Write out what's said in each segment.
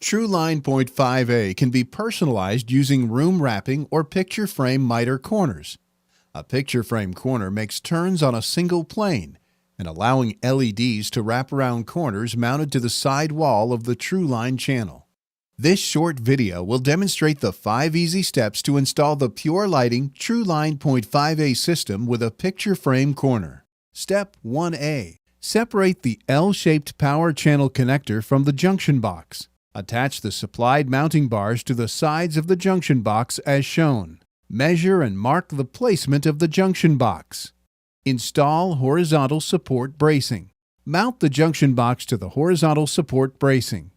Truline .5a can be personalized using room wrapping or picture frame miter corners. A picture frame corner makes turns on a single plane and allowing LEDs to wrap around corners mounted to the side wall of the Truline channel. This short video will demonstrate the 5 easy steps to install the Pure Lighting Truline .5a system with a picture frame corner. Step 1a. Separate the L-shaped power channel connector from the junction box. Attach the supplied mounting bars to the sides of the junction box as shown. Measure and mark the placement of the junction box. Install horizontal support bracing. Mount the junction box to the horizontal support bracing.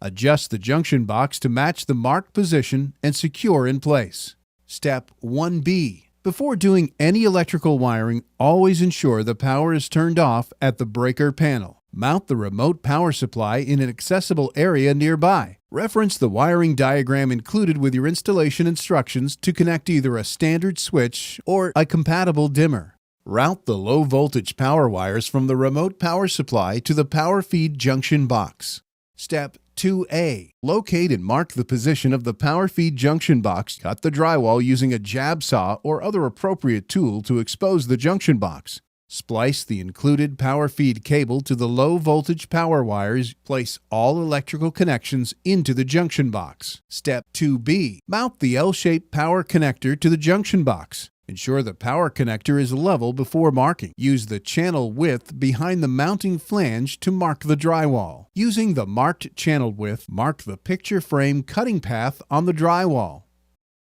Adjust the junction box to match the marked position and secure in place. Step 1b. Before doing any electrical wiring, always ensure the power is turned off at the breaker panel. Mount the remote power supply in an accessible area nearby. Reference the wiring diagram included with your installation instructions to connect either a standard switch or a compatible dimmer. Route the low voltage power wires from the remote power supply to the power feed junction box. Step 2a. Locate and mark the position of the power feed junction box. Cut the drywall using a jab saw or other appropriate tool to expose the junction box. Splice the included power feed cable to the low voltage power wires. Place all electrical connections into the junction box. Step 2b. Mount the L-shaped power connector to the junction box. Ensure the power connector is level before marking. Use the channel width behind the mounting flange to mark the drywall. Using the marked channel width, mark the picture frame cutting path on the drywall.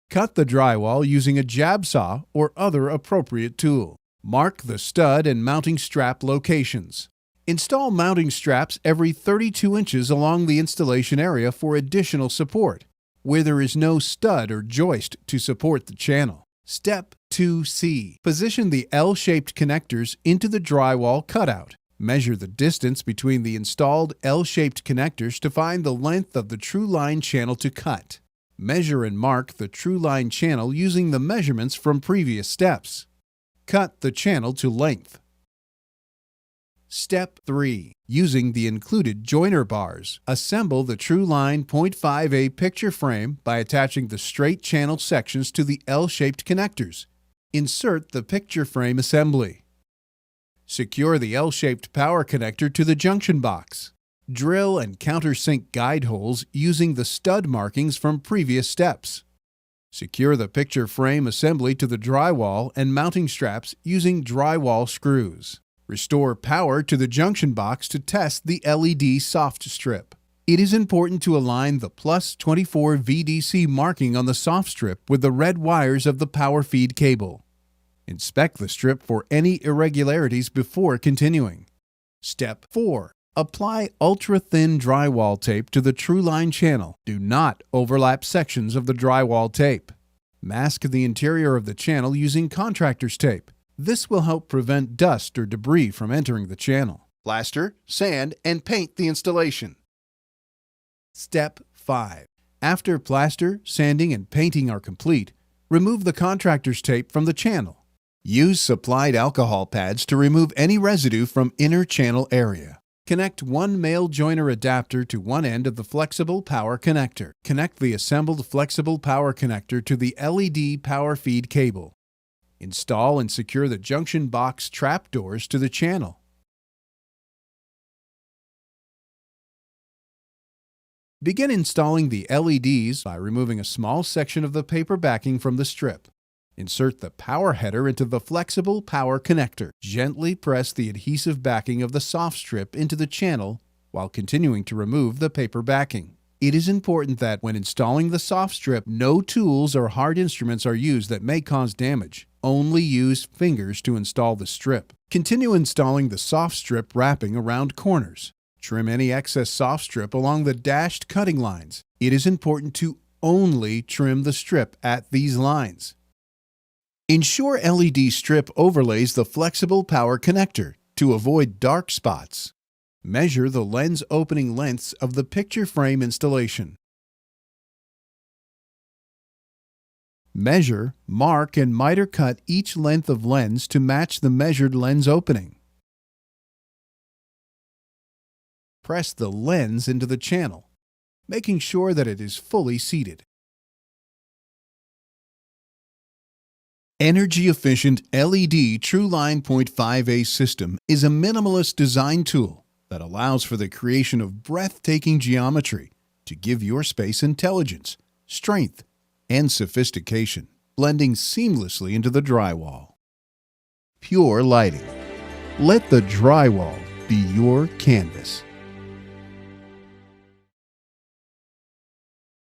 Cut the drywall using a jab saw or other appropriate tool. Mark the stud and mounting strap locations. Install mounting straps every 32 inches along the installation area for additional support, where there is no stud or joist to support the channel. Step 2c. Position the L-shaped connectors into the drywall cutout. Measure the distance between the installed L-shaped connectors to find the length of the Truline channel to cut. Measure and mark the Truline channel using the measurements from previous steps. Cut the channel to length. Step 3. Using the included joiner bars, assemble the Truline .5a picture frame by attaching the straight channel sections to the L-shaped connectors. Insert the picture frame assembly. Secure the L-shaped power connector to the junction box. Drill and countersink guide holes using the stud markings from previous steps. Secure the picture frame assembly to the drywall and mounting straps using drywall screws. Restore power to the junction box to test the LED soft strip. It is important to align the plus 24 VDC marking on the soft strip with the red wires of the power feed cable. Inspect the strip for any irregularities before continuing. Step 4. Apply ultra-thin drywall tape to the Truline channel. Do not overlap sections of the drywall tape. Mask the interior of the channel using Contractor's tape. This will help prevent dust or debris from entering the channel. Plaster, sand, and paint the installation. Step 5. After plaster, sanding, and painting are complete, remove the Contractor's tape from the channel. Use supplied alcohol pads to remove any residue from inner channel area. Connect one male joiner adapter to one end of the flexible power connector. Connect the assembled flexible power connector to the LED power feed cable. Install and secure the junction box trap doors to the channel. Begin installing the LEDs by removing a small section of the paper backing from the strip. Insert the power header into the flexible power connector. Gently press the adhesive backing of the soft strip into the channel while continuing to remove the paper backing. It is important that when installing the soft strip, no tools or hard instruments are used that may cause damage. Only use fingers to install the strip. Continue installing the soft strip wrapping around corners. Trim any excess soft strip along the dashed cutting lines. It is important to only trim the strip at these lines. Ensure LED strip overlays the flexible power connector to avoid dark spots. Measure the lens opening lengths of the picture frame installation. Measure, mark, and miter cut each length of lens to match the measured lens opening. Press the lens into the channel. making sure that it is fully seated. Energy-efficient LED Truline 0.5A system is a minimalist design tool that allows for the creation of breathtaking geometry to give your space intelligence, strength, and sophistication, blending seamlessly into the drywall. Pure lighting. Let the drywall be your canvas.